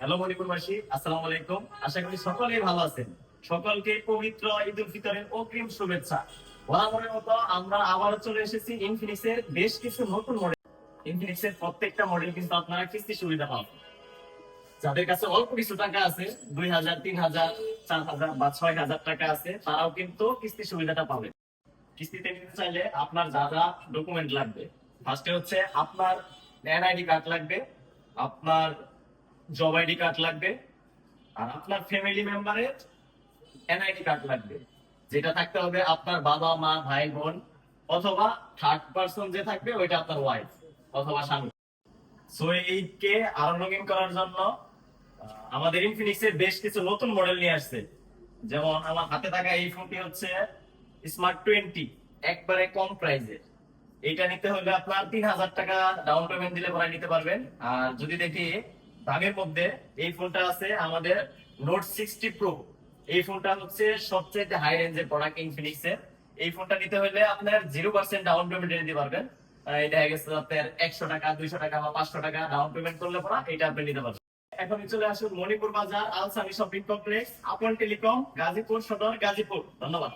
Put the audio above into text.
Hello মণিপুরবাসী, আসসালামু আলাইকুম। আশা করি সকলেই ভালো আছেন। সকলকে পবিত্র ঈদ উল ফিতরের অগ্রিম শুভেচ্ছা। বরাবরের মতো আমরা আবারও চলে এসেছি ইনফিনিক্সের বেশ কিছু নতুন মডেল। ইনফিনিক্সের প্রত্যেকটা মডেল কিন্তু আপনারা কিস্তি সুবিধা পাবেন। যাদের কাছে অল্প কিছু টাকা আছে, 2,000, 3,000, 4,000 বা 6,000 টাকা আছে, তারাও কিন্তু কিস্তি সুবিধাটা পাবে। কিস্তিতে নিতে চাইলে আপনার যা যা ডকুমেন্ট লাগবে, ফার্স্টে হচ্ছে আপনার এনআইডি কার্ড লাগবে, আপনার জব আইডি কার্ড লাগবে, আর আপনার ফ্যামিলি মেম্বারের এনআইডি কার্ড লাগবে, যেটা থাকতে হবে আপনার বাবা মা ভাই বোন, অথবা থার্ড পার্সন যে থাকবে ওইটা আপনার ওয়াইফ অথবা স্বামী। সো এইকে আরো রঙিন করার জন্য আমাদের ইনফিনিক্স এর বেশ কিছু নতুন মডেল নিয়ে আসছে। যেমন আমার হাতে থাকা এই ফোনটি হচ্ছে স্মার্ট 20, একবারে কম প্রাইসে। এটা নিতে হলে আপনার 3,000 টাকা ডাউন পেমেন্ট দিলে পরে নিতে পারবেন। আর যদি দেখি দামের মধ্যে, এই ফোনটা আছে আমাদের নোট 60 প্রো। এই ফোনটা হচ্ছে সবচেয়ে হাই রেঞ্জের প্রোডাক্ট ইনফিনিক্স এর। এই ফোনটা নিতে হলে আপনার 0% ডাউন পেমেন্ট নিতে পারবেন। দেখা গেছে আপনার 100 টাকা 200 টাকা বা 500 টাকা ডাউন পেমেন্ট করলে পরে এটা আপনি নিতে পারবেন। এখন চলে আসুন মণিপুর বাজার আলসামি শপিং কমপ্লেক্স, আপন টেলিকম, গাজীপুর সদর, গাজীপুর। ধন্যবাদ।